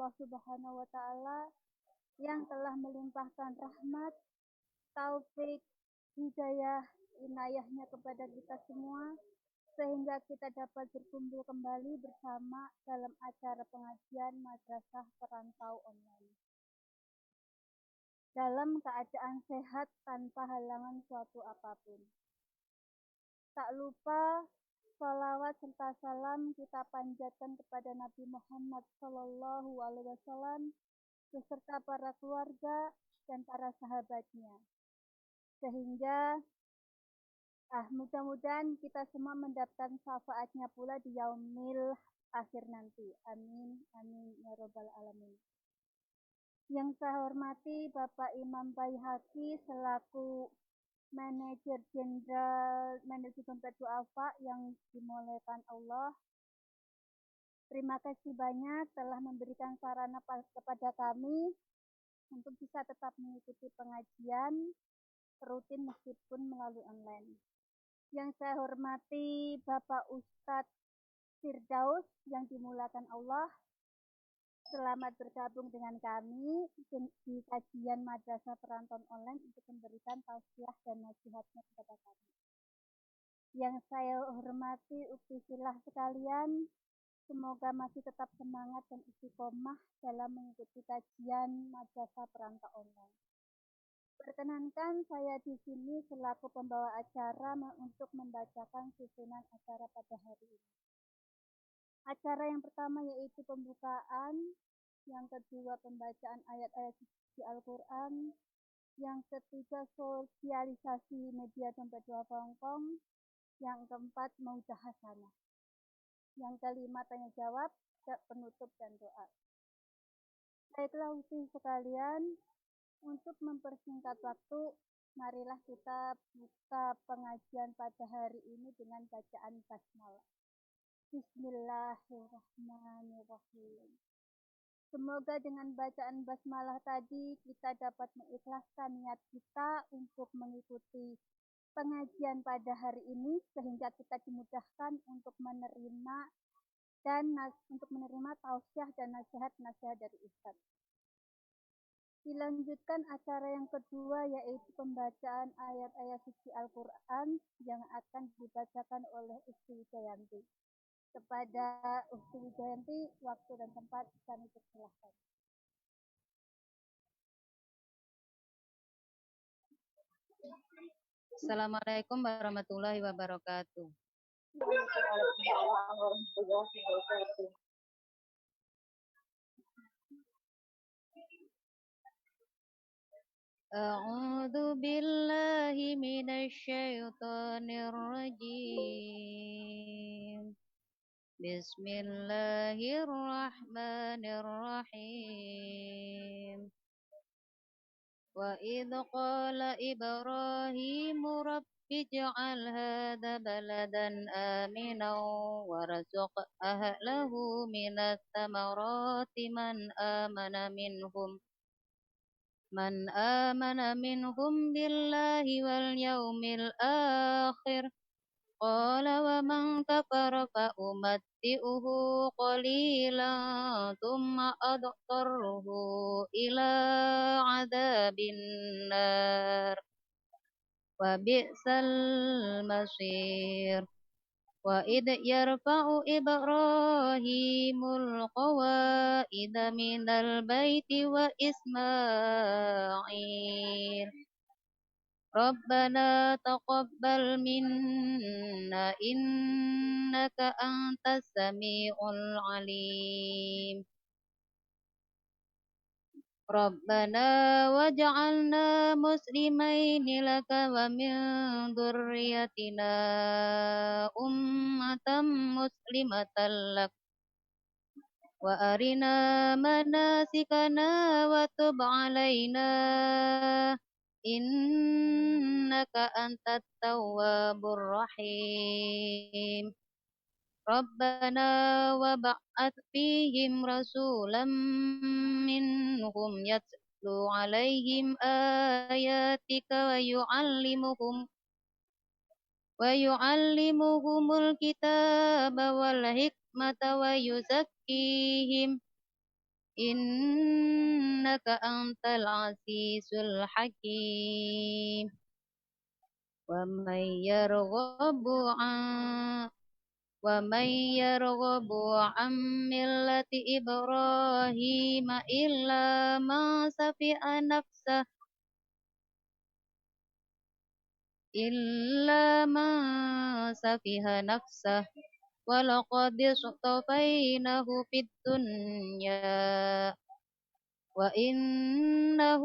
Allah Subhanahu wa Ta'ala yang telah melimpahkan rahmat, taufik, hidayah, inayahnya kepada kita semua, sehingga kita dapat berkumpul kembali bersama dalam acara pengajian Madrasah Perantau Online. Dalam keadaan sehat tanpa halangan suatu apapun. Tak lupa salawat serta salam kita panjatkan kepada Nabi Muhammad SAW beserta para keluarga dan para sahabatnya. Sehingga mudah-mudahan kita semua mendapatkan syafaatnya pula di yaumil akhir nanti. Amin, amin, ya robbal alamin. Yang saya hormati Bapak Imam Baihaqi selaku Manajer Jenderal Manajemen Doa Alfa yang dimuliakan Allah. Terima kasih banyak telah memberikan sarana kepada kami untuk bisa tetap mengikuti pengajian rutin meskipun melalui online. Yang saya hormati Bapak Ustadz Firdaus yang dimuliakan Allah. Selamat bergabung dengan kami di kajian Madrasah Perantau Online untuk memberikan tausiah dan nasihatnya kepada kami. Yang saya hormati ukti filah sekalian, semoga masih tetap semangat dan istiqomah dalam mengikuti kajian Madrasah Perantau Online. Perkenankan saya di sini selaku pembawa acara untuk membacakan susunan acara pada hari ini. Acara yang pertama yaitu pembukaan, yang kedua pembacaan ayat-ayat suci Al-Quran, yang ketiga sosialisasi media dompet dua Hongkong, yang keempat maudah hasanah, yang kelima tanya jawab, penutup dan doa. Baiklah uti sekalian, untuk mempersingkat waktu, marilah kita buka pengajian pada hari ini dengan bacaan basmalah. Bismillahirrahmanirrahim. Semoga dengan bacaan basmalah tadi kita dapat mengikhlaskan niat kita untuk mengikuti pengajian pada hari ini sehingga kita dimudahkan untuk menerima tausiah dan nasihat dari Ustaz. Dilanjutkan acara yang kedua yaitu pembacaan ayat-ayat suci Al-Quran yang akan dibacakan oleh Usti Wijayanti. Kepada Usti Wijayanti, waktu dan tempat kami persilahkan. Assalamualaikum warahmatullahi wabarakatuh. A'udzu billahi minasy syaithanir rajim. Bismillahirrahmanirrahim. Wa idh qala Ibrahimu rabbi ij'al hadha baladan aminan warzuq ahlahu minats thamarati man amana minhum billahi wal yawmil akhir. Qala wa man kafara fa umatti'uhu qalilan thumma adtarruhu ila adabin nar wa bi'sal masir. Wa idh yarfa'u Ibrahimul qawa'ida minal baiti wa Ismail Rabbana taqabbal minna innaka antas sami'ul alim. Rabbana waj'alna muslimaini laka wa min dzurriyyatina ummatan muslimatan lak wa arina manasikana wa tub alaina innaka antat tawwabur rahim. Rabbana wa ba'ath fihim rasulam minhum yatlu alaihim ayatika wa yu'allimuhumul kitaba wal hikmata wa yuzakkihim إنك أنت العزيز الحكيم ومن يرغب عن ومن يرغب عن ملة إبراهيم إلا ما سفه نفسه ولقد اصطفيناه في الدنيا وإنه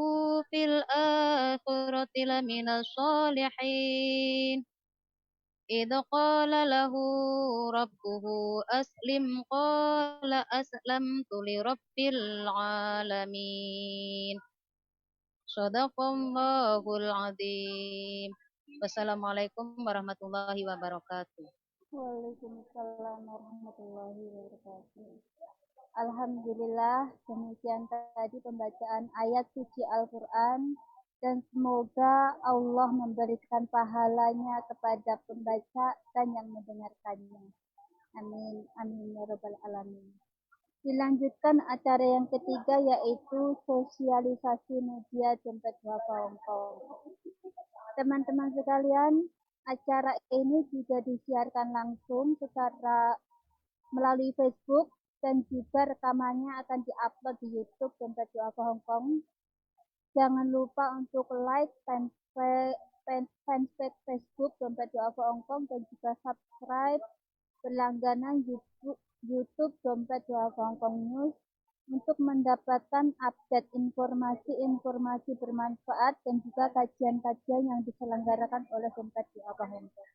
في الآخرة لمن الصالحين إذ قال له ربه أسلم قال أسلمت لرب العالمين صدق الله العظيم. Wassalamualaikum warahmatullahi wabarakatuh. Waalaikumsalam warahmatullahi wabarakatuh. Alhamdulillah, demikian tadi pembacaan ayat suci Al-Quran, dan semoga Allah memberikan pahalanya kepada pembaca dan yang mendengarkannya. Amin, amin ya rabbal alamin. Dilanjutkan acara yang ketiga, yaitu sosialisasi media dompet duafa Hongkong. Teman-teman sekalian, acara ini juga disiarkan langsung secara melalui Facebook, dan juga rekamannya akan diupload di YouTube Dompet Duafa Hongkong. Jangan lupa untuk like fanpage Facebook Dompet Duafa Hongkong, dan juga subscribe berlangganan YouTube Dompet Duafa Hongkong News untuk mendapatkan update informasi bermanfaat dan juga kajian-kajian yang diselenggarakan oleh Dompet Duafa Hongkong.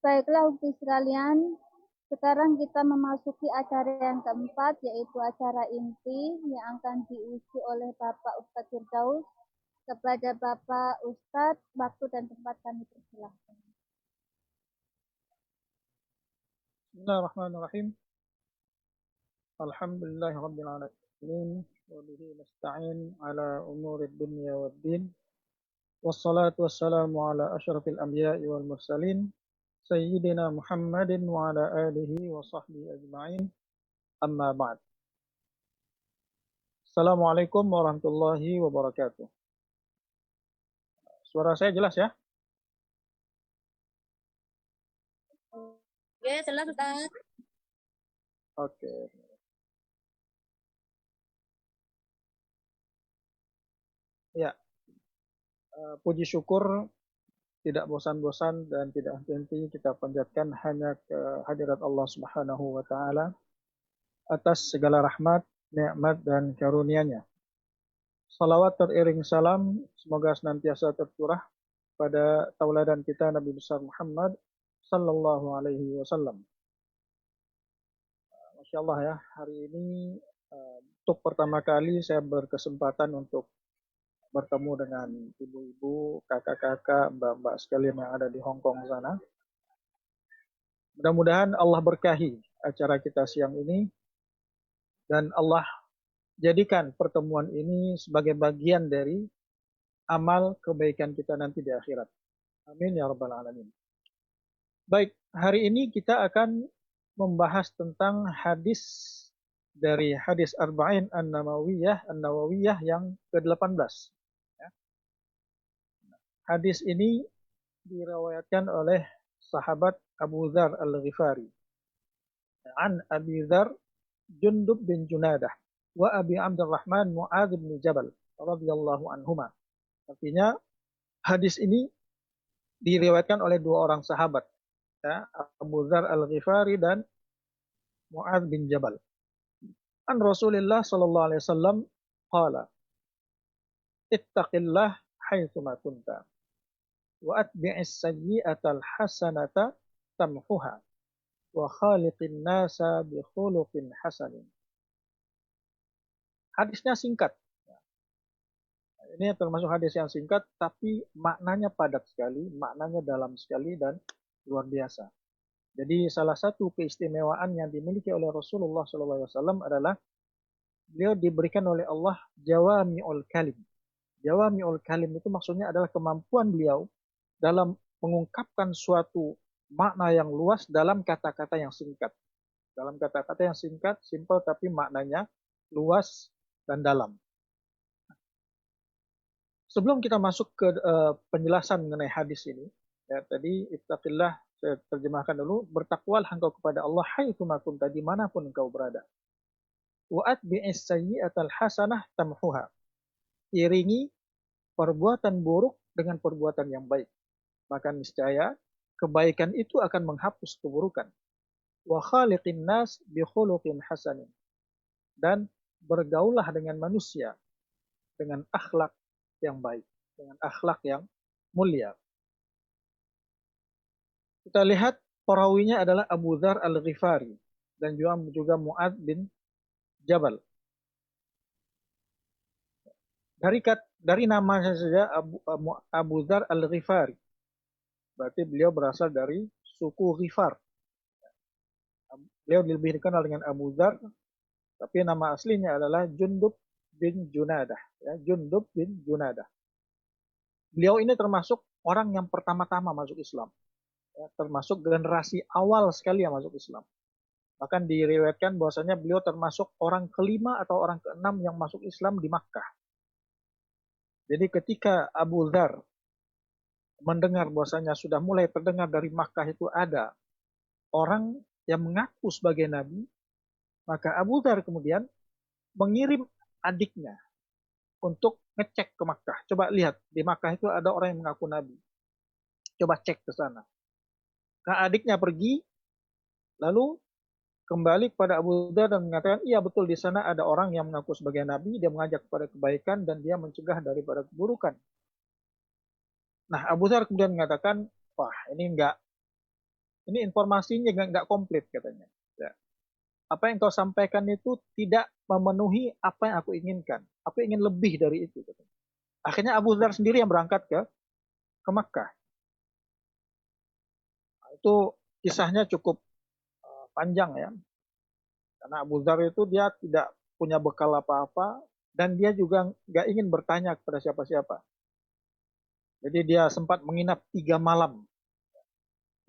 Baiklah untuk sekalian, sekarang kita memasuki acara yang keempat, yaitu acara inti yang akan diuji oleh Bapak Ustadz Firdaus. Kepada Bapak Ustadz, waktu dan tempat kami persilahkan. Bismillahirrahmanirrahim. Alhamdulillahirabbil alamin wa bihi nasta'in ala umurid dunya waddin. Wassalatu wassalamu ala asyrafil anbiya'i wal mursalin Sayyidina Muhammadin wa ala alihi wa sahbihi ajma'in. Amma ba'd. Assalamualaikum warahmatullahi wabarakatuh. Suara saya jelas ya? Ya, jelas Ustaz. Oke. Ya. Puji syukur tidak bosan-bosan dan tidak henti kita panjatkan hanya ke hadirat Allah Subhanahu wa taala atas segala rahmat, nikmat dan karunia-Nya. Salawat teriring salam semoga senantiasa tercurah pada tauladan kita Nabi besar Muhammad sallallahu alaihi wasallam. Masya Allah ya, hari ini untuk pertama kali saya berkesempatan untuk bertemu dengan ibu-ibu, kakak-kakak, mbak-mbak sekalian yang ada di Hong Kong sana. Mudah-mudahan Allah berkahi acara kita siang ini, dan Allah jadikan pertemuan ini sebagai bagian dari amal kebaikan kita nanti di akhirat. Amin ya rabbal alamin. Baik, hari ini kita akan membahas tentang hadis dari hadis Arba'in An-Nawawiyah yang ke-18. Hadis ini diriwayatkan oleh sahabat Abu Dzar Al-Ghifari. An Abi Dzar Jundub bin Junadah wa Abi Abdurrahman Mu'adz bin Jabal radhiyallahu anhuma. Artinya hadis ini diriwayatkan oleh dua orang sahabat, ya, Abu Dzar Al-Ghifari dan Mu'adz bin Jabal. An Rasulullah sallallahu alaihi wasallam qala ittaqillah haitsu ma kunta wa atbi'is sayyi'atal hasanata tamhuha wa khaliqin nasa bi khuluqin hasanin. Hadisnya singkat. Ini termasuk hadis yang singkat tapi maknanya padat sekali, maknanya dalam sekali dan luar biasa. Jadi salah satu keistimewaan yang dimiliki oleh Rasulullah SAW adalah beliau diberikan oleh Allah jawami'ul kalim. Jawami'ul kalim itu maksudnya adalah kemampuan beliau dalam mengungkapkan suatu makna yang luas dalam kata-kata yang singkat. Dalam kata-kata yang singkat, simpel, tapi maknanya luas dan dalam. Sebelum kita masuk ke penjelasan mengenai hadis ini, ya, tadi ittaqillah saya terjemahkan dulu, bertakwalah engkau kepada Allah haitsu ma kunta, dimanapun engkau berada. Wa atbi'is sayyi'atal hasanah tamhuha. Iringi perbuatan buruk dengan perbuatan yang baik. Maka niscaya kebaikan itu akan menghapus keburukan. Wa khaliqin nas bi khuluqin hasanin. Dan bergaulah dengan manusia dengan akhlak yang baik, dengan akhlak yang mulia. Kita lihat perawinya adalah Abu Dzar Al-Ghifari dan juga Mu'adz bin Jabal. Dari namanya saja Abu Dzar Al-Ghifari, berarti beliau berasal dari suku Ghifar. Beliau lebih dikenal dengan Abu Dzar, tapi nama aslinya adalah Jundub bin Junadah. Ya, Jundub bin Junadah. Beliau ini termasuk orang yang pertama-tama masuk Islam. Ya, termasuk generasi awal sekali yang masuk Islam. Bahkan diriwayatkan bahwasanya beliau termasuk orang kelima atau orang keenam yang masuk Islam di Makkah. Jadi ketika Abu Dzar mendengar bahwasanya sudah mulai terdengar dari Makkah itu ada orang yang mengaku sebagai nabi, maka Abu Dzar kemudian mengirim adiknya untuk ngecek ke Makkah. Coba lihat, di Makkah itu ada orang yang mengaku nabi. Coba cek ke sana. Nah, adiknya pergi, lalu kembali kepada Abu Dzar dan mengatakan, iya betul di sana ada orang yang mengaku sebagai nabi, dia mengajak kepada kebaikan dan dia mencegah daripada keburukan. Nah, Abu Dzar kemudian mengatakan, wah ini informasinya nggak komplit katanya. Ya. Apa yang kau sampaikan itu tidak memenuhi apa yang aku inginkan. Aku ingin lebih dari itu. Katanya. Akhirnya Abu Dzar sendiri yang berangkat ke Makkah. Nah, itu kisahnya cukup panjang ya. Karena Abu Dzar itu dia tidak punya bekal apa-apa dan dia juga nggak ingin bertanya kepada siapa-siapa. Jadi dia sempat menginap 3 malam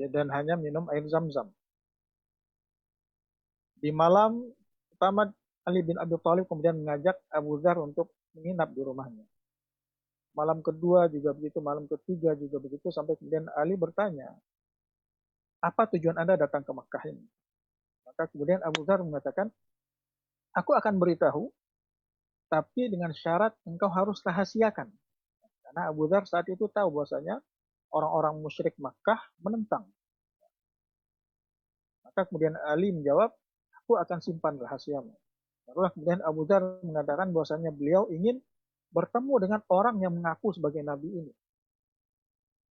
dan hanya minum air zam-zam. Di malam pertama Ali bin Abi Thalib kemudian mengajak Abu Dzar untuk menginap di rumahnya. Malam kedua juga begitu, malam ketiga juga begitu, sampai kemudian Ali bertanya, apa tujuan Anda datang ke Makkah ini? Maka kemudian Abu Dzar mengatakan, aku akan beritahu, tapi dengan syarat engkau harus rahasiakan. Karena Abu Dzar saat itu tahu bahwasanya orang-orang musyrik Makkah menentang. Maka kemudian Ali menjawab, aku akan simpan rahasiamu. Lalu kemudian Abu Dzar mengatakan bahwasanya beliau ingin bertemu dengan orang yang mengaku sebagai nabi ini.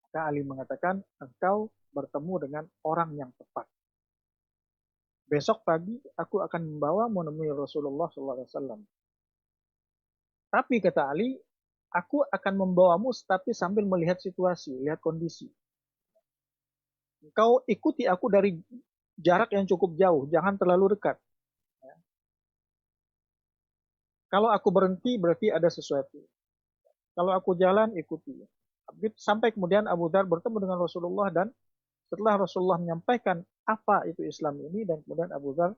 Maka Ali mengatakan, engkau bertemu dengan orang yang tepat. Besok pagi aku akan membawa menemui Rasulullah SAW. Tapi kata Ali, aku akan membawamu tapi sambil melihat situasi, lihat kondisi. Engkau ikuti aku dari jarak yang cukup jauh, jangan terlalu dekat. Kalau aku berhenti berarti ada sesuatu. Kalau aku jalan ikuti. Sampai kemudian Abu Dzar bertemu dengan Rasulullah dan setelah Rasulullah menyampaikan apa itu Islam ini dan kemudian Abu Dzar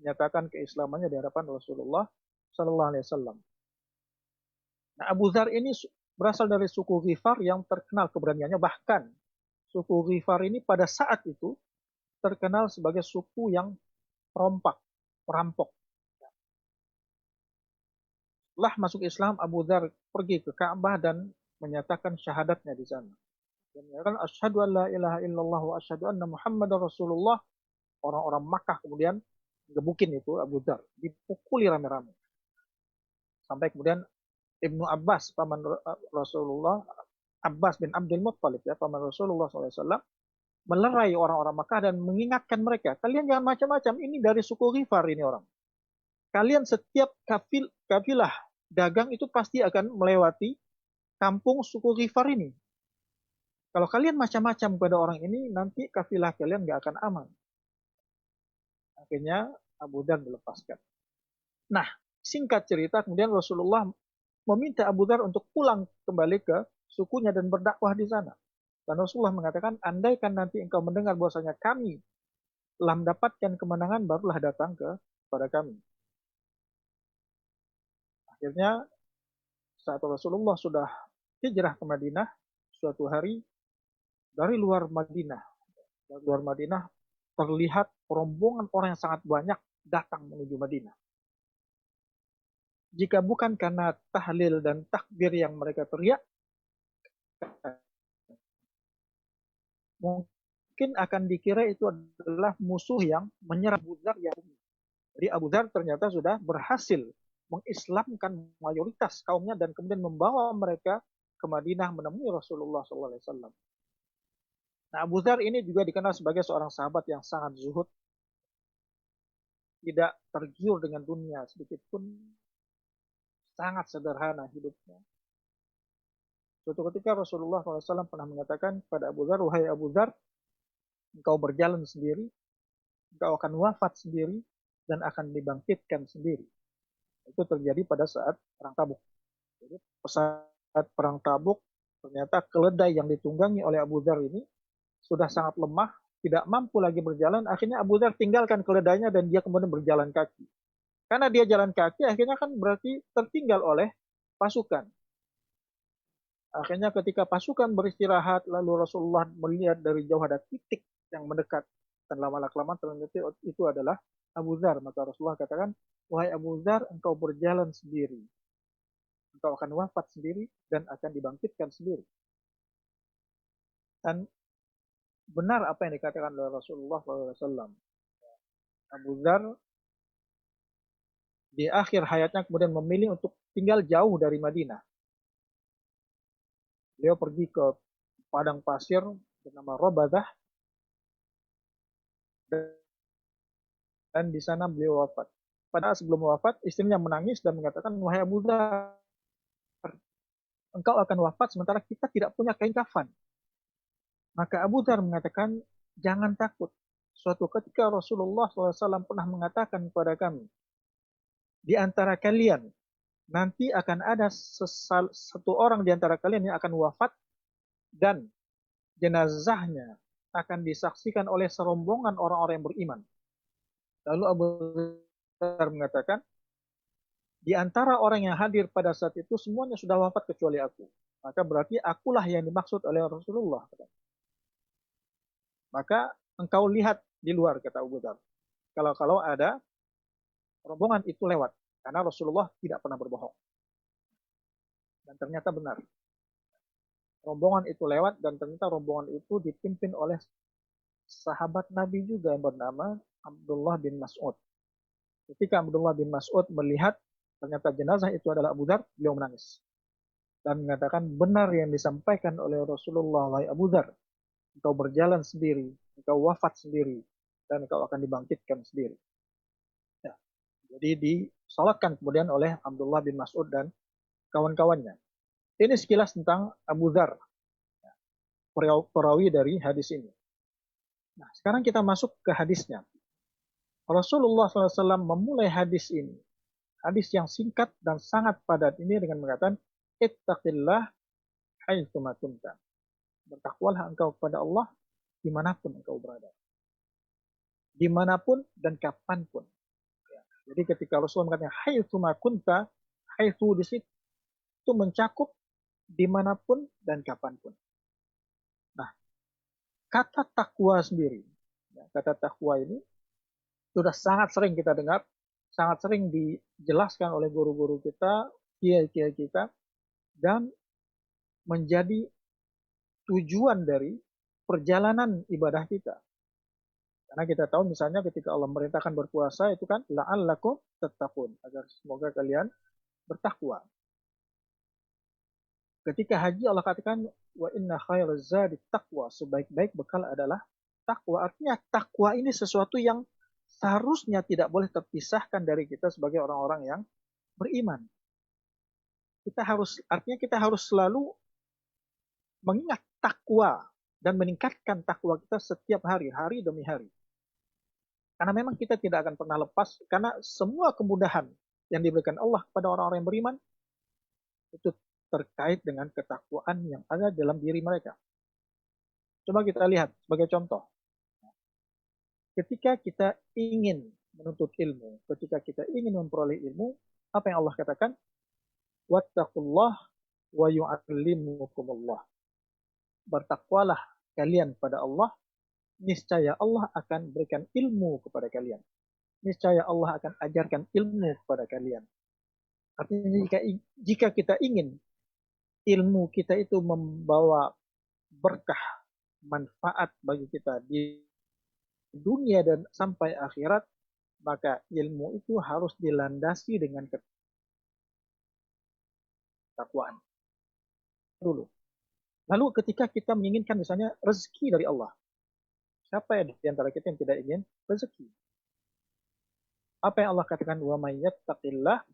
menyatakan keislamannya di hadapan Rasulullah Sallallahu Alaihi Wasallam. Nah, Abu Dzar ini berasal dari suku Ghifar yang terkenal keberaniannya, bahkan suku Ghifar ini pada saat itu terkenal sebagai suku yang perampok. Setelah masuk Islam, Abu Dzar pergi ke Ka'bah dan menyatakan syahadatnya di sana. Dan menyatakan asyhadu an la ilaha illallah wa asyhadu anna Muhammadar Rasulullah. Orang-orang Makkah kemudian gebukin itu Abu Dzar, dipukuli rame-rame. Sampai kemudian Ibnu Abbas, paman Rasulullah, Abbas bin Abdul Muttalib, ya, paman Rasulullah SAW, melerai orang-orang Makkah dan mengingatkan mereka, kalian jangan macam-macam, ini dari suku Ghifar ini orang. Kalian setiap kafilah dagang itu pasti akan melewati kampung suku Ghifar ini. Kalau kalian macam-macam kepada orang ini, nanti kafilah kalian nggak akan aman. Akhirnya Abu Dzar dilepaskan. Nah, singkat cerita, kemudian Rasulullah meminta Abu Dzar untuk pulang kembali ke sukunya dan berdakwah di sana. Dan Rasulullah mengatakan, andaikan nanti engkau mendengar bahwasanya kami setelah mendapatkan kemenangan barulah datang kepada kami. Akhirnya saat Rasulullah sudah hijrah ke Madinah, suatu hari dari luar Madinah terlihat rombongan orang yang sangat banyak datang menuju Madinah. Jika bukan karena tahlil dan takbir yang mereka teriak, mungkin akan dikira itu adalah musuh yang menyerang Abu Dzar yang Jadi Abu Dzar ternyata sudah berhasil mengislamkan mayoritas kaumnya dan kemudian membawa mereka ke Madinah menemui Rasulullah SAW. Nah, Abu Dzar ini juga dikenal sebagai seorang sahabat yang sangat zuhud, tidak tergiur dengan dunia sedikit pun, sangat sederhana hidupnya. Suatu ketika Rasulullah SAW pernah mengatakan kepada Abu Dzar, wahai Abu Dzar, engkau berjalan sendiri, engkau akan wafat sendiri, dan akan dibangkitkan sendiri. Itu terjadi pada saat perang Tabuk. Jadi saat perang Tabuk, ternyata keledai yang ditunggangi oleh Abu Dzar ini sudah sangat lemah, tidak mampu lagi berjalan. Akhirnya Abu Dzar tinggalkan keledainya dan dia kemudian berjalan kaki. Karena dia jalan kaki, akhirnya kan berarti tertinggal oleh pasukan. Akhirnya ketika pasukan beristirahat, lalu Rasulullah melihat dari jauh ada titik yang mendekat. Dan lama-lama ternyata itu adalah Abu Dzar. Maka Rasulullah katakan, wahai Abu Dzar, engkau berjalan sendiri. Engkau akan wafat sendiri dan akan dibangkitkan sendiri. Dan benar apa yang dikatakan oleh Rasulullah SAW. Abu Dzar di akhir hayatnya kemudian memilih untuk tinggal jauh dari Madinah. Beliau pergi ke padang pasir bernama Rabadah dan di sana beliau wafat. Padahal sebelum wafat, istrinya menangis dan mengatakan, wahai Abu Dzar, engkau akan wafat sementara kita tidak punya kain kafan. Maka Abu Dzar mengatakan, jangan takut. Suatu ketika Rasulullah SAW pernah mengatakan kepada kami, di antara kalian nanti akan ada satu orang di antara kalian yang akan wafat dan jenazahnya akan disaksikan oleh serombongan orang-orang yang beriman. Lalu Abu Dzar mengatakan, di antara orang yang hadir pada saat itu semuanya sudah wafat kecuali aku. Maka berarti akulah yang dimaksud oleh Rasulullah. Maka engkau lihat di luar, kata Abu Dzar. Kalau ada rombongan itu lewat. Karena Rasulullah tidak pernah berbohong. Dan ternyata benar. Rombongan itu lewat dan ternyata rombongan itu dipimpin oleh sahabat Nabi juga yang bernama Abdullah bin Mas'ud. Ketika Abdullah bin Mas'ud melihat ternyata jenazah itu adalah Abu Dzar, beliau menangis. Dan mengatakan benar yang disampaikan oleh Rasulullah, wahai Abu Dzar, engkau berjalan sendiri, engkau wafat sendiri, dan engkau akan dibangkitkan sendiri. Ya. Jadi disalatkan kemudian oleh Abdullah bin Mas'ud dan kawan-kawannya. Ini sekilas tentang Abu Dzar, perawi dari hadis ini. Nah, sekarang kita masuk ke hadisnya. Rasulullah SAW memulai hadis ini, hadis yang singkat dan sangat padat ini dengan mengatakan, ittaqillah haitsu ma kunta. Bertakwalah engkau kepada Allah dimanapun engkau berada. Dimanapun dan kapanpun. Jadi ketika Rasulullah mengatakan haitsu ma kunta, haitsu di situ itu mencakup dimanapun dan kapanpun. Nah, kata takwa sendiri, kata takwa ini sudah sangat sering kita dengar, sangat sering dijelaskan oleh guru-guru kita, kiai-kiai kita, dan menjadi tujuan dari perjalanan ibadah kita. Karena kita tahu misalnya ketika Allah merintahkan berpuasa itu kan la'allakum tattaqun, agar semoga kalian bertakwa. Ketika haji Allah katakan wa inna khairaz zadi taqwa, sebaik-baik bekal adalah takwa. Artinya takwa ini sesuatu yang seharusnya tidak boleh terpisahkan dari kita sebagai orang-orang yang beriman. Artinya kita harus selalu mengingat takwa dan meningkatkan takwa kita setiap hari, hari demi hari. Karena memang kita tidak akan pernah lepas, karena semua kemudahan yang diberikan Allah kepada orang-orang yang beriman, itu terkait dengan ketakwaan yang ada dalam diri mereka. Coba kita lihat sebagai contoh. ketika kita ingin menuntut ilmu, ketika kita ingin memperoleh ilmu, apa yang Allah katakan? Wattaqullah wa yu'allimukumullah. Bertakwalah kalian pada Allah, niscaya Allah akan berikan ilmu kepada kalian. Niscaya Allah akan ajarkan ilmu kepada kalian. Artinya jika kita ingin ilmu kita itu membawa berkah, manfaat bagi kita di dunia dan sampai akhirat, maka ilmu itu harus dilandasi dengan ketakwaan dulu. Lalu ketika kita menginginkan misalnya rezeki dari Allah, siapa di antara kita yang tidak ingin rezeki? Apa yang Allah katakan? Wa may yattaqillah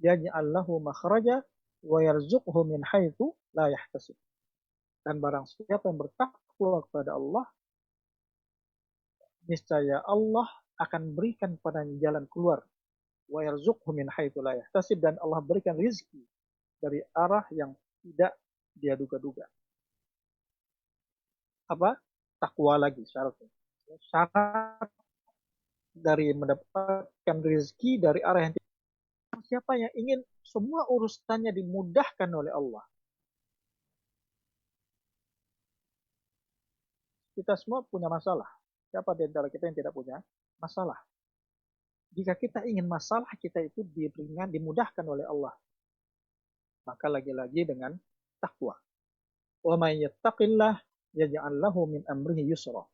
yaj'al lahu makhraja wa yarzuqhu min haitsu la yahtasib. Dan barang siapa yang bertakwa kepada Allah, niscaya Allah akan berikan padanya jalan keluar. Wa yarzuqhu min haitsu la yahtasib, dan Allah berikan rezeki dari arah yang tidak dia duga-duga. Apa? Takwa lagi syaratnya. Syarat dari mendapatkan rezeki dari arah yang tidak. Siapa yang ingin semua urusannya dimudahkan oleh Allah? Kita semua punya masalah. Siapa di antara kita yang tidak punya masalah? Jika kita ingin masalah kita itu diringan, dimudahkan oleh Allah, maka lagi-lagi dengan takwa. Wa may yattaqillah yaj'al lahu min amrihi yusra.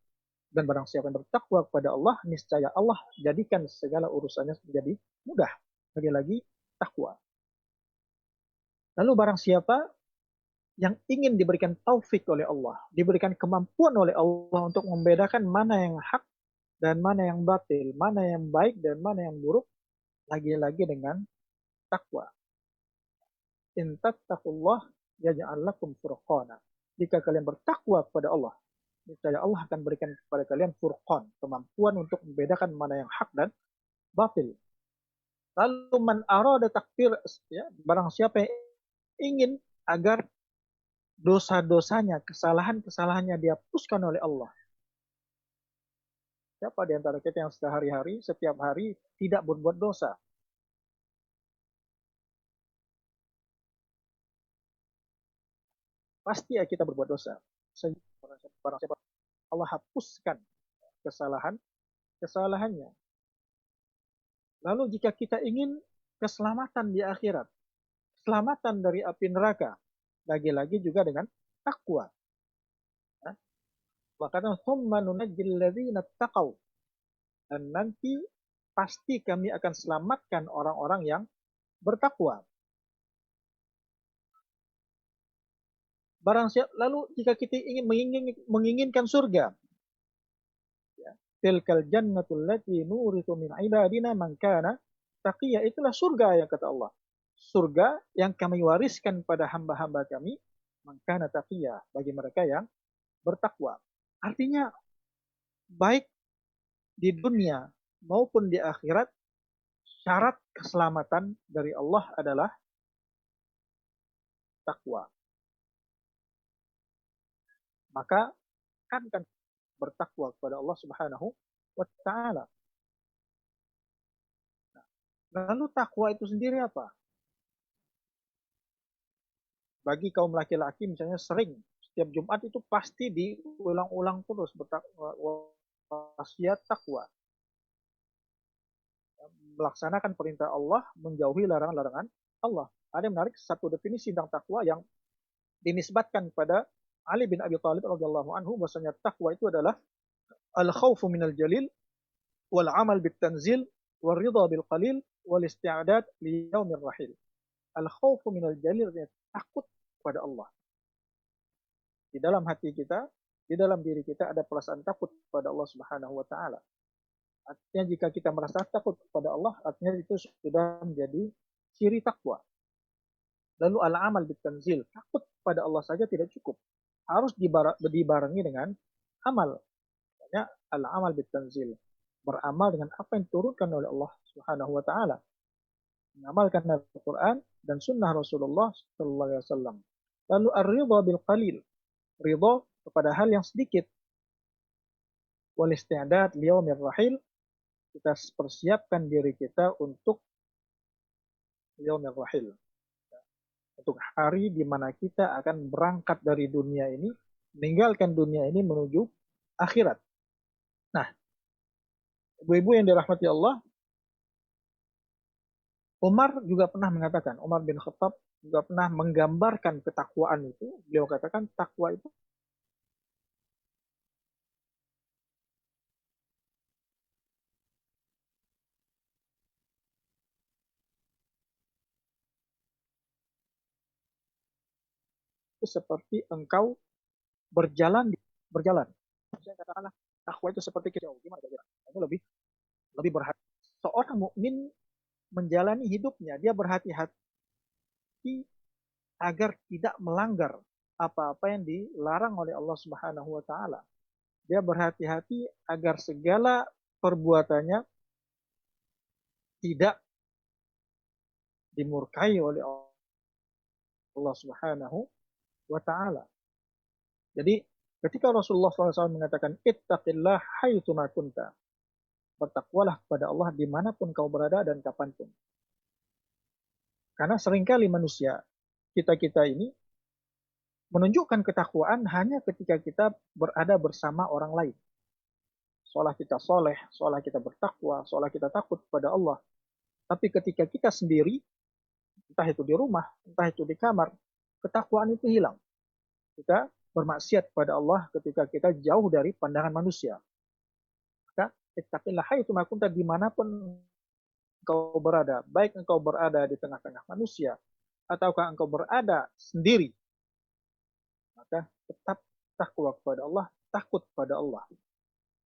Dan barang siapa yang bertakwa kepada Allah, niscaya Allah jadikan segala urusannya menjadi mudah. Lagi-lagi takwa. Lalu barang siapa yang ingin diberikan taufik oleh Allah, diberikan kemampuan oleh Allah untuk membedakan mana yang hak dan mana yang batil, mana yang baik dan mana yang buruk, lagi-lagi dengan takwa. In tattaqullah yaj'al lakum furqana. Jika kalian bertakwa kepada Allah, niscaya Allah akan berikan kepada kalian furqan, kemampuan untuk membedakan mana yang hak dan batil. Lalu man arada takfir, ya, barang siapa yang ingin agar dosa-dosanya, kesalahan-kesalahannya dihapuskan oleh Allah. Siapa di antara kita yang sehari-hari, setiap hari tidak berbuat dosa? Pasti ya kita berbuat dosa. Barang siapa Allah hapuskan kesalahannya. Lalu jika kita ingin keselamatan di akhirat, keselamatan dari api neraka, lagi-lagi juga dengan takwa. Makanya thumma nunajjil ladzina taqaw. Dan nanti pasti kami akan selamatkan orang-orang yang bertakwa. Lalu jika kita ingin menginginkan surga, ya, tilkal jannatul lati nurithu min ibadina man kana taqiyya, itulah surga yang kata Allah. Surga yang kami wariskan pada hamba-hamba kami, man kana taqiyya, bagi mereka yang bertakwa. Artinya baik di dunia maupun di akhirat, syarat keselamatan dari Allah adalah takwa. Maka kan bertakwa kepada Allah Subhanahu wa taala. Lalu takwa itu sendiri apa? Bagi kaum laki-laki misalnya sering setiap Jumat itu pasti diulang-ulang terus wasiat takwa. Melaksanakan perintah Allah, menjauhi larangan-larangan Allah. Ada yang menarik, satu definisi tentang takwa yang dinisbatkan pada Ali bin Abi Thalib radhiyallahu anhu, bahwasanya takwa itu adalah al-khaufu minal jalil wal amal bit tanzil wal ridha bil qalil wal isti'dad li yaumir rahil. Al-khaufu minal jalil, takut kepada Allah. Di dalam hati kita, di dalam diri kita ada perasaan takut kepada Allah Subhanahu wa taala. Artinya jika kita merasa takut kepada Allah, artinya itu sudah menjadi ciri takwa. Lalu al-amal bit tanzil, takut kepada Allah saja tidak cukup. Harus dibarengi dengan amal. Makanya al-amal bit tanzil, beramal dengan apa yang diturunkan oleh Allah Subhanahu wa taala. Mengamalkan Al-Qur'an dan sunnah Rasulullah sallallahu alaihi wasallam. Lalu ar-ridha bil qalil, ridha kepada hal yang sedikit. wal isti'dad liyaumir rahil, kita persiapkan diri kita untuk yaumir rahil, untuk hari di mana kita akan berangkat dari dunia ini, meninggalkan dunia ini menuju akhirat. Nah, ibu-ibu yang dirahmati Allah, Umar juga pernah mengatakan, Umar bin Khattab juga pernah menggambarkan ketakwaan itu. Beliau katakan takwa itu seperti engkau berjalan. Saya katakanlah takwa itu seperti kejauh. Gimana kira-kira? Itu lebih berhati. Seorang mukmin menjalani hidupnya, dia berhati-hati agar tidak melanggar apa-apa yang dilarang oleh Allah Subhanahu wa taala. Dia berhati-hati agar segala perbuatannya tidak dimurkai oleh Allah Subhanahu wa taala. Jadi ketika Rasulullah SAW mengatakan ittaqillah haitsu ma kunta, bertakwalah kepada Allah dimanapun kau berada dan kapanpun. Karena seringkali manusia, kita ini menunjukkan ketakwaan hanya ketika kita berada bersama orang lain. Seolah kita soleh, seolah kita bertakwa, seolah kita takut kepada Allah. Tapi ketika kita sendiri, entah itu di rumah, entah itu di kamar, ketakwaan itu hilang. Kita bermaksiat kepada Allah ketika kita jauh dari pandangan manusia. Maka ittaqillah haitsu ma kunta, dimanapun engkau berada, baik engkau berada di tengah-tengah manusia ataukah engkau berada sendiri, maka tetap takwa kepada Allah, takut kepada Allah.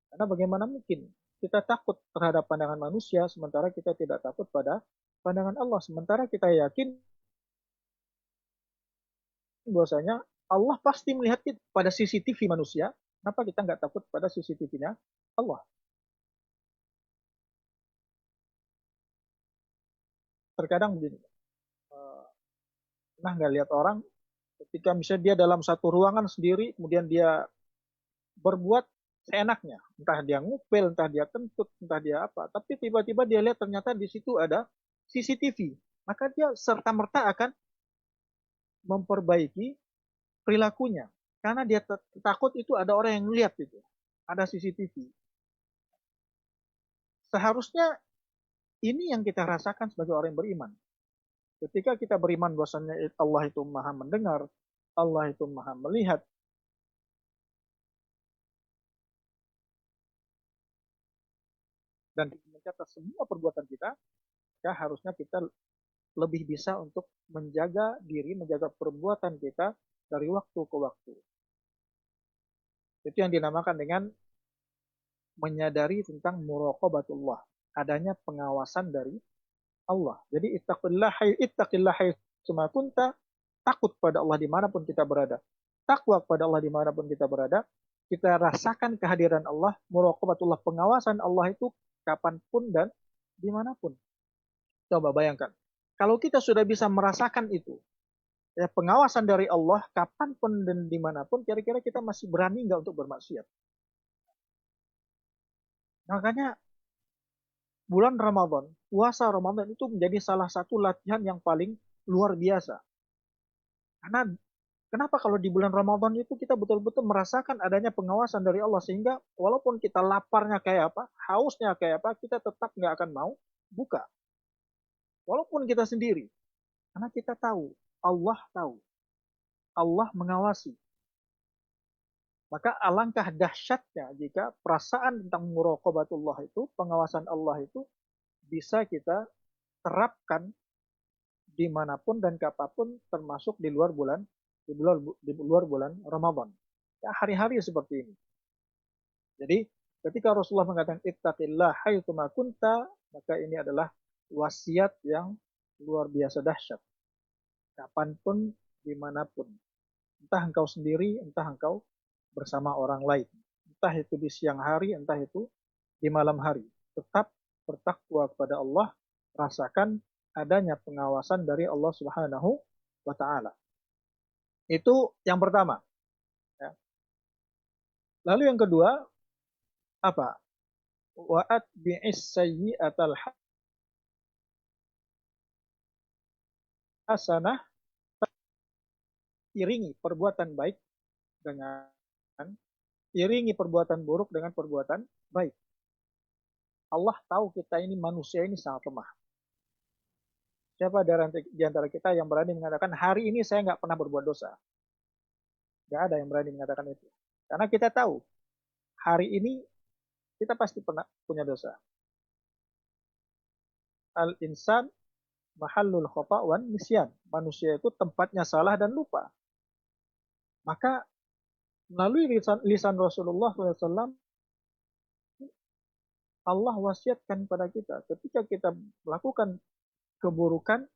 Karena bagaimana mungkin kita takut terhadap pandangan manusia sementara kita tidak takut pada pandangan Allah, sementara kita yakin bahwasanya Allah pasti melihat kita pada CCTV manusia. Kenapa kita nggak takut pada CCTV-nya Allah? Terkadang begini, pernah nggak lihat orang ketika misalnya dia dalam satu ruangan sendiri, kemudian dia berbuat seenaknya, entah dia ngupil, entah dia kentut, entah dia apa, tapi tiba-tiba dia lihat ternyata di situ ada CCTV, maka dia serta-merta akan memperbaiki perilakunya, karena dia takut itu ada orang yang melihat itu, ada CCTV. Seharusnya ini yang kita rasakan sebagai orang yang beriman. Ketika kita beriman bahwasanya Allah itu maha mendengar, Allah itu maha melihat, dan mencatat semua perbuatan kita, ya harusnya kita lebih bisa untuk menjaga diri, menjaga perbuatan kita dari waktu ke waktu. Itu yang dinamakan dengan menyadari tentang muraqabatullah, adanya pengawasan dari Allah. Jadi ittaqillah haitsu ma kunta, takut kepada Allah dimanapun kita berada. Takwa kepada Allah dimanapun kita berada. Kita rasakan kehadiran Allah, muraqabatullah, pengawasan Allah itu kapanpun dan dimanapun. Coba bayangkan, kalau kita sudah bisa merasakan itu, ya, pengawasan dari Allah kapanpun dan dimanapun, kira-kira kita masih berani nggak untuk bermaksiat? Makanya bulan Ramadan, puasa Ramadan itu menjadi salah satu latihan yang paling luar biasa. Karena kenapa kalau di bulan Ramadan itu kita betul-betul merasakan adanya pengawasan dari Allah, sehingga walaupun kita laparnya kayak apa, hausnya kayak apa, kita tetap nggak akan mau buka. Walaupun kita sendiri. Karena kita tahu, Allah mengawasi. Maka alangkah dahsyatnya jika perasaan tentang muraqabatullah itu, pengawasan Allah itu, bisa kita terapkan dimanapun dan kapanpun, termasuk di luar bulan Ramadan. Ya, hari-hari seperti ini. Jadi ketika Rasulullah mengatakan ittaqillah haitsu ma kunta, maka ini adalah wasiat yang luar biasa dahsyat. Kapanpun, dimanapun. Entah engkau sendiri, entah engkau bersama orang lain. Entah itu di siang hari, entah itu di malam hari. Tetap bertakwa kepada Allah, rasakan adanya pengawasan dari Allah Subhanahu wa taala. Itu yang pertama. Ya. Lalu yang kedua, apa? Wa atbi'is sayyi'atal hasanah, iringi perbuatan baik dengan iringi perbuatan buruk dengan perbuatan baik. Allah tahu kita ini manusia ini sangat lemah. Siapa di antara kita yang berani mengatakan hari ini saya nggak pernah berbuat dosa? Nggak ada yang berani mengatakan itu. Karena kita tahu hari ini kita pasti pernah punya dosa. Al-insan mahallul khata' wan nisyan. Manusia itu tempatnya salah dan lupa. Maka melalui lisan Rasulullah SAW, Allah wasiatkan pada kita ketika kita melakukan keburukan,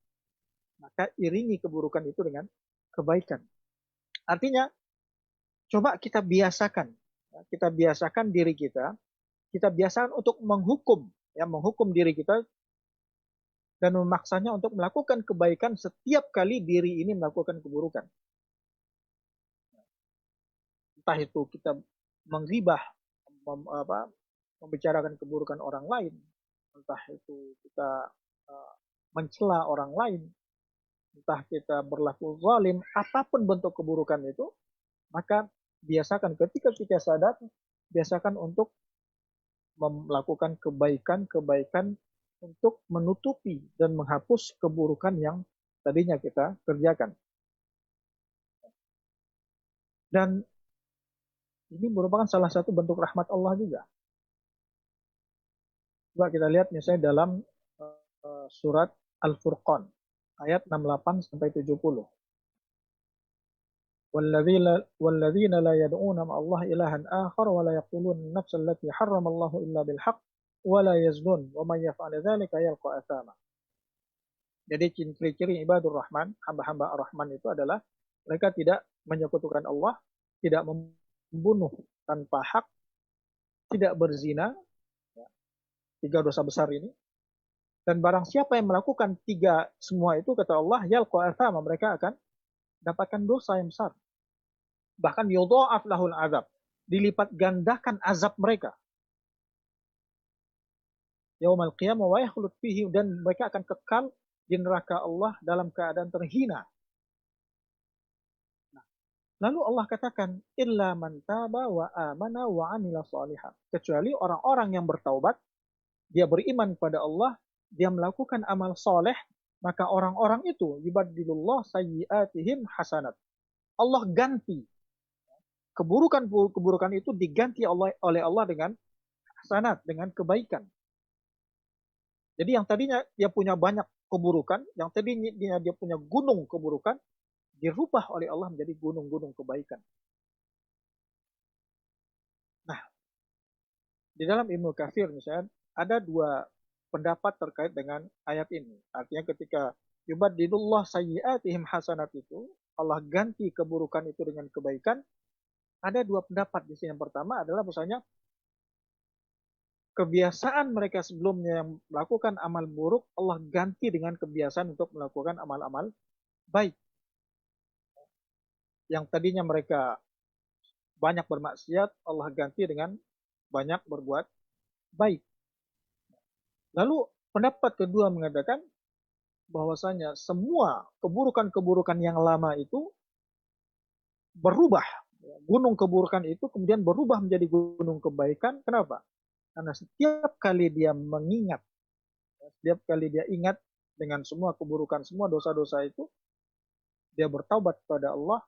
maka iringi keburukan itu dengan kebaikan. Artinya, coba kita biasakan diri kita biasakan untuk menghukum diri kita dan memaksanya untuk melakukan kebaikan setiap kali diri ini melakukan keburukan. Entah itu kita menggibah, membicarakan keburukan orang lain, entah itu kita mencela orang lain, entah kita berlaku zalim, apapun bentuk keburukan itu, maka biasakan ketika kita sadar, biasakan untuk melakukan kebaikan-kebaikan untuk menutupi dan menghapus keburukan yang tadinya kita kerjakan. Dan ini merupakan salah satu bentuk rahmat Allah juga. Coba kita lihat misalnya dalam surat Al-Furqan ayat 68 sampai 70. وَالَّذِينَ لَا يَدْعُونَ مَعَ اللَّهِ إِلَٰهًا آخَرَ وَلَا يَقْتُلُونَ النَّفْسَ الَّتِي حَرَّمَ اللَّهُ إِلَّا بِالْحَقِّ وَلَا يَزْنُونَ وَمَن يَفْعَلْ ذَلِكَ يَلْقَ أَثَامًا. Jadi ciri-ciri ibadur rahman, hamba-hamba ar-Rahman itu adalah mereka tidak menyekutukan Allah, tidak membunuh tanpa hak, tidak berzina, 3 dosa besar ini. Dan barang siapa yang melakukan 3 semua itu, kata Allah, yalqa athama, mereka akan dapatkan dosa yang besar. Bahkan yudha'af lahul azab, dilipat gandakan azab mereka. Yaumal qiyamah wa yakhlud fihi, dan mereka akan kekal di neraka Allah dalam keadaan terhina. Nah, lalu Allah katakan, illa man taba wa amana wa amila shalihan, kecuali orang-orang yang bertaubat, dia beriman kepada Allah, dia melakukan amal soleh, maka orang-orang itu yubaddilullah sayyiatihim hasanat. Allah ganti keburukan itu, diganti oleh Allah dengan hasanat, dengan kebaikan. Jadi yang tadinya dia punya banyak keburukan, yang tadinya dia punya gunung keburukan, dirubah oleh Allah menjadi gunung-gunung kebaikan. Nah, di dalam Ibnu Katsir misalnya ada 2 pendapat terkait dengan ayat ini. Artinya ketika yubaddilullah sayyiatihim hasanat itu, Allah ganti keburukan itu dengan kebaikan. Ada 2 pendapat di sini. Yang pertama adalah misalnya kebiasaan mereka sebelumnya yang melakukan amal buruk, Allah ganti dengan kebiasaan untuk melakukan amal-amal baik. Yang tadinya mereka banyak bermaksiat, Allah ganti dengan banyak berbuat baik. Lalu pendapat kedua mengatakan bahwasanya semua keburukan-keburukan yang lama itu berubah. Gunung keburukan itu kemudian berubah menjadi gunung kebaikan. Kenapa? Karena setiap kali dia mengingat, setiap kali dia ingat dengan semua keburukan, semua dosa-dosa itu, dia bertaubat kepada Allah,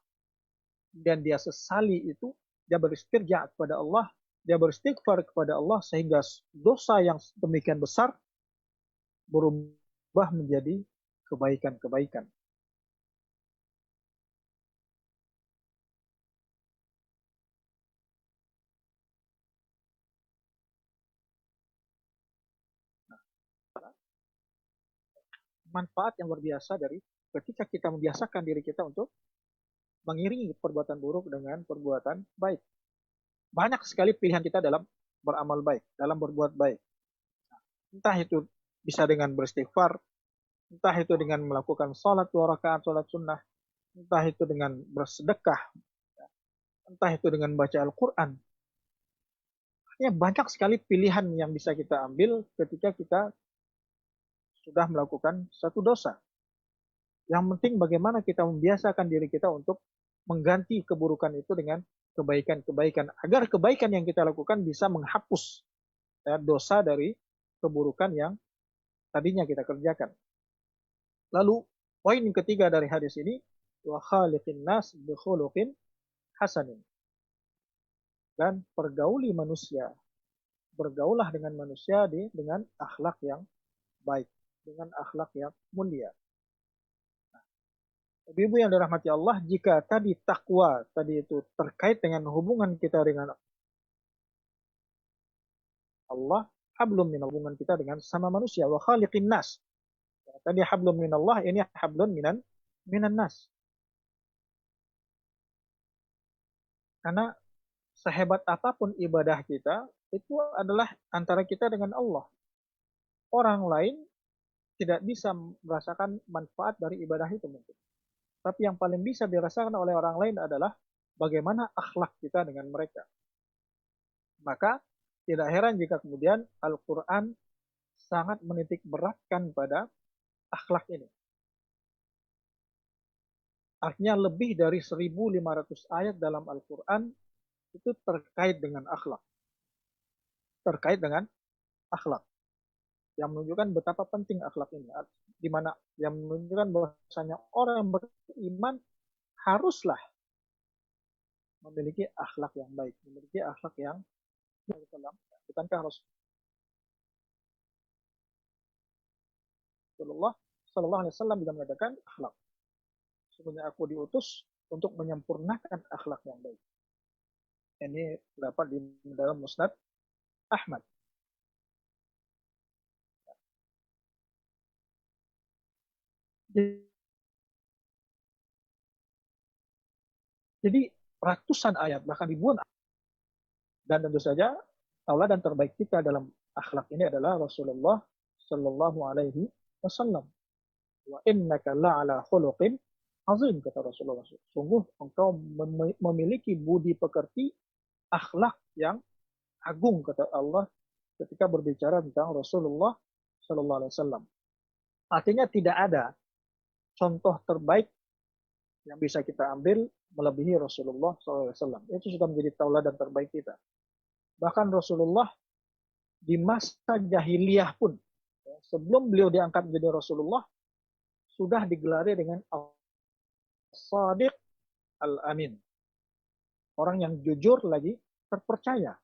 dan dia sesali itu, dia beristirja kepada Allah, dia beristighfar kepada Allah, sehingga dosa yang demikian besar berubah menjadi kebaikan-kebaikan. Manfaat yang luar biasa dari ketika kita membiasakan diri kita untuk mengiringi perbuatan buruk dengan perbuatan baik. Banyak sekali pilihan kita dalam beramal baik, dalam berbuat baik. Entah itu bisa dengan beristighfar, entah itu dengan melakukan sholat 2 rakaat, sholat sunnah, entah itu dengan bersedekah, entah itu dengan baca Al-Quran. Ya, banyak sekali pilihan yang bisa kita ambil ketika kita sudah melakukan satu dosa. Yang penting bagaimana kita membiasakan diri kita untuk mengganti keburukan itu dengan kebaikan-kebaikan. Agar kebaikan yang kita lakukan bisa menghapus ya, dosa dari keburukan yang tadinya kita kerjakan. Lalu poin ketiga dari hadis ini, wa khaliqin nas bi khuluqin hasanin. Dan pergauli manusia, bergaulah dengan manusia dengan akhlak yang baik, dengan akhlak yang mulia. Ibu-ibu yang dirahmati Allah, jika tadi takwa tadi itu terkait dengan hubungan kita dengan Allah, hablum min hubungan kita dengan sama manusia, wa khaliqin nas. Tadi hablum min Allah, ini hablun minan nas. Karena sehebat apapun ibadah kita, itu adalah antara kita dengan Allah. Orang lain tidak bisa merasakan manfaat dari ibadah itu mungkin. Tapi yang paling bisa dirasakan oleh orang lain adalah bagaimana akhlak kita dengan mereka. Maka tidak heran jika kemudian Al-Quran sangat menitik beratkan pada akhlak ini. Artinya lebih dari 1.500 ayat dalam Al-Quran itu terkait dengan akhlak. Terkait dengan akhlak. Yang menunjukkan betapa penting akhlak ini. Di mana yang menunjukkan bahwasanya orang yang beriman haruslah memiliki akhlak yang baik. Memiliki akhlak yang bukankah Rasulullah Sallallahu Alaihi Wasallam juga mengatakan akhlak. Sebenarnya aku diutus untuk menyempurnakan akhlak yang baik. Ini dapat di dalam Musnad Ahmad. Jadi ratusan ayat, bahkan ribuan ayat. Dan tentu saja tauladan terbaik kita dalam akhlak ini adalah Rasulullah Sallallahu Alaihi Wasallam. Wa innaka la'ala khuluqin azim, kata Rasulullah. Sungguh engkau memiliki budi pekerti, akhlak yang agung, kata Allah ketika berbicara tentang Rasulullah Sallallahu Alaihi Wasallam. Artinya tidak ada contoh terbaik yang bisa kita ambil melebihi Rasulullah Sallallahu Alaihi Wasallam. Itu sudah menjadi tauladan terbaik kita. Bahkan Rasulullah di masa jahiliyah pun, sebelum beliau diangkat menjadi Rasulullah, sudah digelari dengan As-Sadiq Al-Amin. Orang yang jujur lagi terpercaya.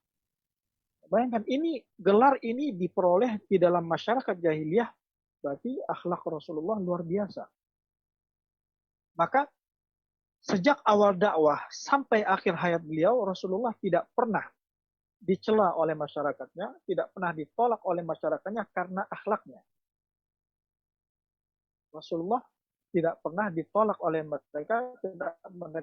Bayangkan ini, gelar ini diperoleh di dalam masyarakat jahiliyah, berarti akhlak Rasulullah luar biasa. Maka sejak awal dakwah sampai akhir hayat beliau, Rasulullah tidak pernah dicela oleh masyarakatnya, tidak pernah ditolak oleh masyarakatnya karena akhlaknya. Rasulullah tidak pernah ditolak oleh mereka, tidak pernah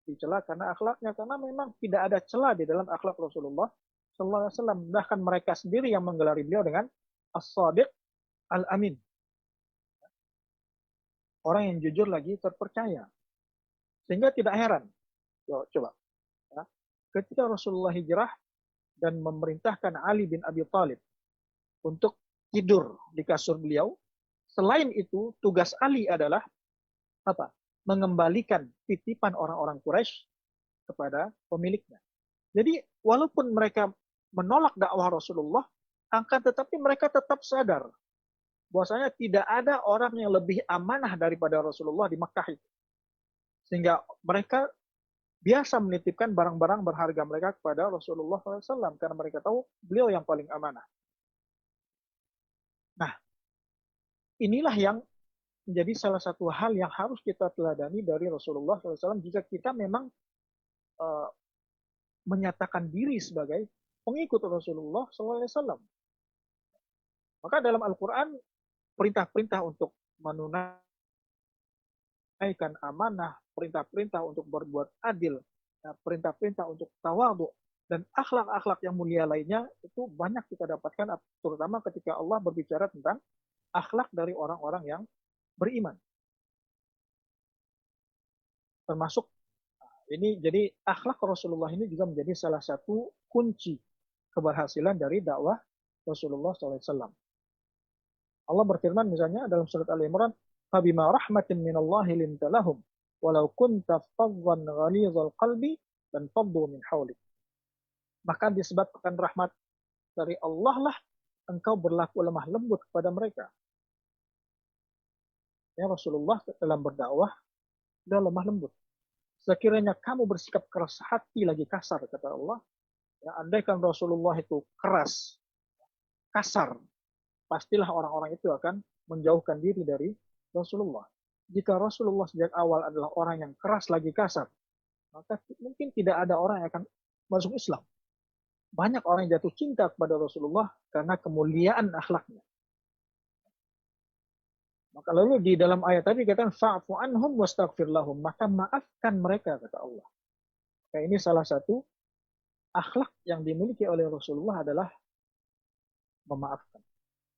dicela karena akhlaknya, karena memang tidak ada celah di dalam akhlak Rasulullah Sallallahu Alaihi Wasallam. Bahkan mereka sendiri yang menggelari beliau dengan As-Sadiq Al-Amin. Orang yang jujur lagi terpercaya. Sehingga tidak heran. Coba. Ya. Ketika Rasulullah hijrah dan memerintahkan Ali bin Abi Thalib untuk tidur di kasur beliau, selain itu tugas Ali adalah apa? Mengembalikan titipan orang-orang Quraisy kepada pemiliknya. Jadi walaupun mereka menolak dakwah Rasulullah, akan tetapi mereka tetap sadar bahwasanya tidak ada orang yang lebih amanah daripada Rasulullah di Makkah itu. Sehingga mereka biasa menitipkan barang-barang berharga mereka kepada Rasulullah SAW karena mereka tahu beliau yang paling amanah. Nah, inilah yang menjadi salah satu hal yang harus kita teladani dari Rasulullah SAW jika kita memang menyatakan diri sebagai pengikut Rasulullah SAW. Maka dalam Al-Quran perintah-perintah untuk menunaikan amanah, perintah-perintah untuk berbuat adil, perintah-perintah untuk tawadhu, dan akhlak-akhlak yang mulia lainnya itu banyak kita dapatkan, terutama ketika Allah berbicara tentang akhlak dari orang-orang yang beriman. Termasuk ini, jadi akhlak Rasulullah ini juga menjadi salah satu kunci keberhasilan dari dakwah Rasulullah SAW. Allah berfirman misalnya dalam surat Al-Imran, "Fabima rahmatin minallahi linta lahum, walau kunta faddan ghalidhal qalbi dan faddu min hawlik." Maka disebabkan rahmat dari Allah lah engkau berlaku lemah lembut kepada mereka. Ya, Rasulullah dalam berdakwah dia lemah lembut. Sekiranya kamu bersikap keras hati lagi kasar, kata Allah, ya, andaikan Rasulullah itu keras, kasar, pastilah orang-orang itu akan menjauhkan diri dari Rasulullah. Jika Rasulullah sejak awal adalah orang yang keras lagi kasar, maka mungkin tidak ada orang yang akan masuk Islam. Banyak orang yang jatuh cinta kepada Rasulullah karena kemuliaan akhlaknya. Maka lalu di dalam ayat tadi katakan fa'fu anhum wastaghfir lahum, maka maafkan mereka, kata Allah. Nah, ini salah satu akhlak yang dimiliki oleh Rasulullah adalah memaafkan.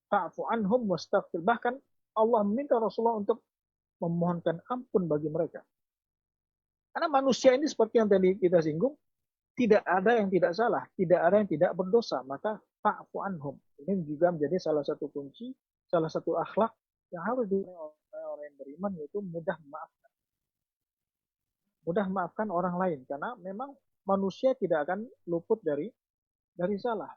Fa'fu anhum wastaghfir, bahkan Allah meminta Rasulullah untuk memohonkan ampun bagi mereka. Karena manusia ini seperti yang tadi kita singgung, tidak ada yang tidak salah, tidak ada yang tidak berdosa, maka fa'fu anhum. Ini juga menjadi salah satu kunci, salah satu akhlak yang harus dimiliki oleh orang yang beriman, yaitu mudah memaafkan. Mudah memaafkan orang lain, karena memang manusia tidak akan luput dari salah.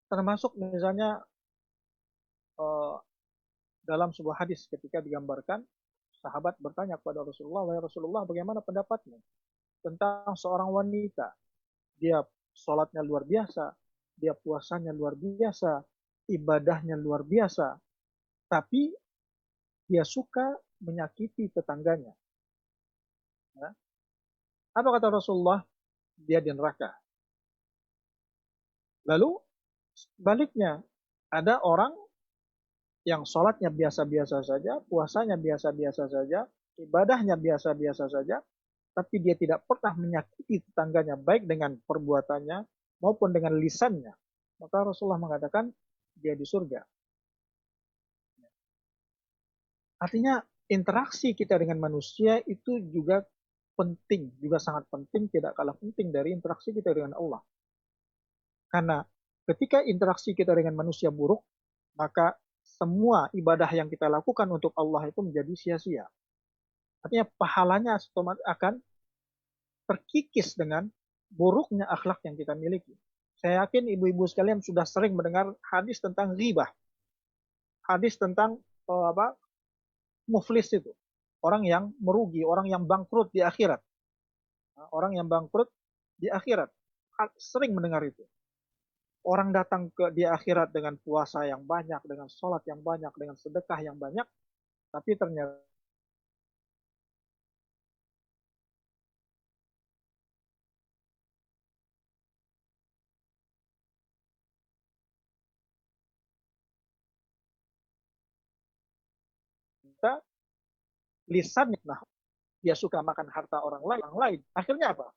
Termasuk misalnya dalam sebuah hadis ketika digambarkan, sahabat bertanya kepada Rasulullah, "Wahai Rasulullah, bagaimana pendapatmu tentang seorang wanita? Dia sholatnya luar biasa, dia puasanya luar biasa, ibadahnya luar biasa, tapi dia suka menyakiti tetangganya." Ya. Apa kata Rasulullah? Dia di neraka. Lalu baliknya, ada orang yang sholatnya biasa-biasa saja, puasanya biasa-biasa saja, ibadahnya biasa-biasa saja, tapi dia tidak pernah menyakiti tetangganya, baik dengan perbuatannya maupun dengan lisannya. Maka Rasulullah mengatakan dia di surga. Artinya interaksi kita dengan manusia itu juga penting, juga sangat penting, tidak kalah penting dari interaksi kita dengan Allah. Karena ketika interaksi kita dengan manusia buruk, maka semua ibadah yang kita lakukan untuk Allah itu menjadi sia-sia. Artinya pahalanya akan terkikis dengan buruknya akhlak yang kita miliki. Saya yakin ibu-ibu sekalian sudah sering mendengar hadis tentang ghibah. Hadis tentang muflis itu. Orang yang merugi, orang yang bangkrut di akhirat. Orang yang bangkrut di akhirat. Sering mendengar itu. Orang datang di akhirat dengan puasa yang banyak, dengan sholat yang banyak, dengan sedekah yang banyak, tapi ternyata lisannya, nah, dia suka makan harta orang lain. Akhirnya apa?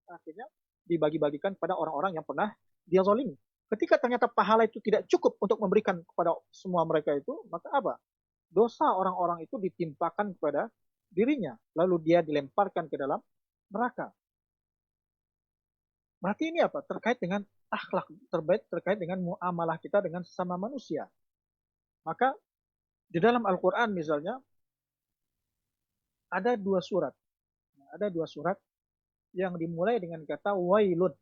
Akhirnya dibagi-bagikan pada orang-orang yang pernah dia zalimi. Ketika ternyata pahala itu tidak cukup untuk memberikan kepada semua mereka itu, maka apa? Dosa orang-orang itu ditimpakan kepada dirinya, lalu dia dilemparkan ke dalam neraka. Berarti ini apa? Terkait dengan akhlak, terkait dengan muamalah kita dengan sesama manusia. Maka di dalam Al-Quran misalnya ada dua surat. Ada dua surat yang dimulai dengan kata wailun.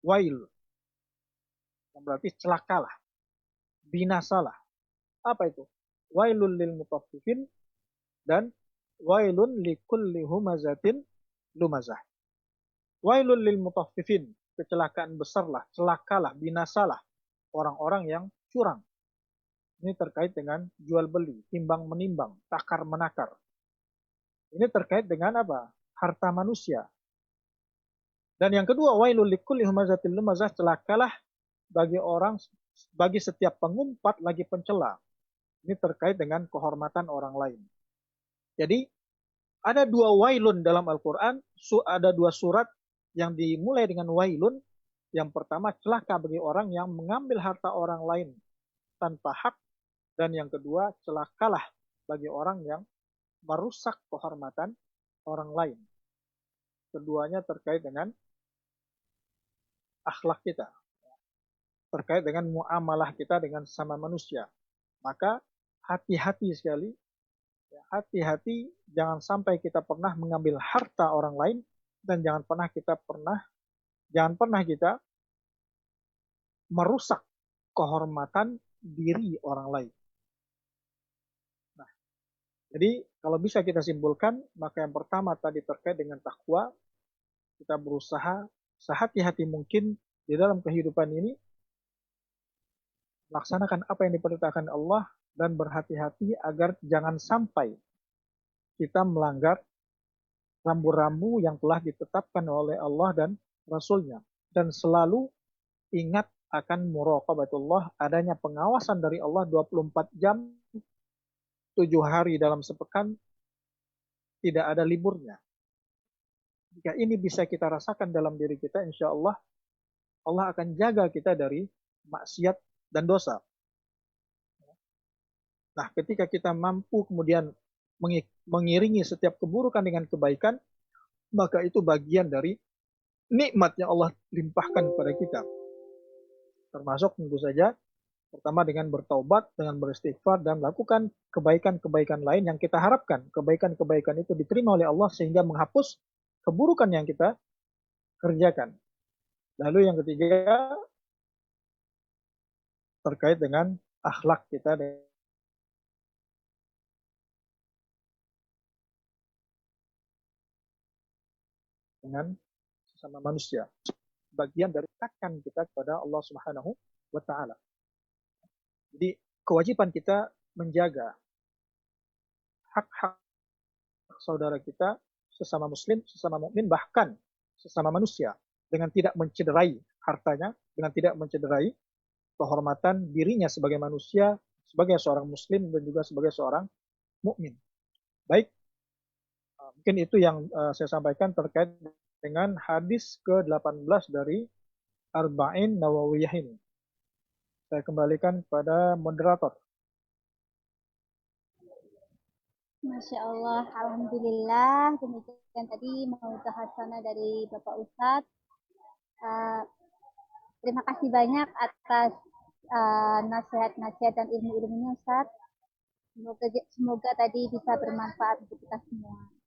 Wail. Yang berarti celakalah, binasalah. Apa itu? Wailul lil mutaffifin dan wailun likulli humazatin lumazah. Wailul lil mutaffifin, kecelakaan besarlah, celakalah, binasalah orang-orang yang curang. Ini terkait dengan jual beli, timbang menimbang, takar menakar. Ini terkait dengan apa? Harta manusia. Dan yang kedua, wailul likulli humazatin lumazah, celakalah bagi setiap pengumpat lagi pencela. Ini terkait dengan kehormatan orang lain. Jadi ada dua wailun dalam Al-Quran, ada dua surat yang dimulai dengan wailun. Yang pertama, celaka bagi orang yang mengambil harta orang lain tanpa hak. Dan yang kedua, celakalah bagi orang yang merusak kehormatan orang lain. Keduanya terkait dengan akhlak kita, terkait dengan muamalah kita dengan sama manusia. Maka hati-hati sekali, hati-hati jangan sampai kita pernah mengambil harta orang lain, dan jangan pernah kita merusak kehormatan diri orang lain. Nah, jadi kalau bisa kita simpulkan, maka yang pertama tadi terkait dengan takwa, kita berusaha sehati-hati mungkin di dalam kehidupan ini laksanakan apa yang diperintahkan Allah dan berhati-hati agar jangan sampai kita melanggar rambu-rambu yang telah ditetapkan oleh Allah dan Rasul-Nya. Dan selalu ingat akan muraqabatullah, adanya pengawasan dari Allah 24 jam, 7 hari dalam sepekan, tidak ada liburnya. Jika ini bisa kita rasakan dalam diri kita, insya Allah, Allah akan jaga kita dari maksiat dan dosa. Nah, ketika kita mampu kemudian mengiringi setiap keburukan dengan kebaikan, maka itu bagian dari nikmat yang Allah limpahkan kepada kita. Termasuk tentu saja, pertama dengan bertaubat, dengan beristighfar, dan melakukan kebaikan-kebaikan lain yang kita harapkan. Kebaikan-kebaikan itu diterima oleh Allah sehingga menghapus keburukan yang kita kerjakan. Lalu yang ketiga, terkait dengan akhlak kita dengan sesama manusia. Bagian dari takkan kita kepada Allah Subhanahu wa Ta'ala. Jadi kewajiban kita menjaga hak-hak saudara kita, sesama muslim, sesama mukmin, bahkan sesama manusia, dengan tidak mencederai hartanya, dengan tidak mencederai kehormatan dirinya sebagai manusia, sebagai seorang muslim dan juga sebagai seorang mukmin. Baik, mungkin itu yang saya sampaikan terkait dengan hadis ke-18 dari Arba'in Nawawiyah ini. Saya kembalikan kepada moderator. Masya Allah, Alhamdulillah. Demikian tadi mauidhah hasanah dari Bapak Ustadz. Terima kasih banyak atas nasihat-nasihat dan ilmu-ilmunya Ustadz. Semoga tadi bisa bermanfaat untuk kita semua.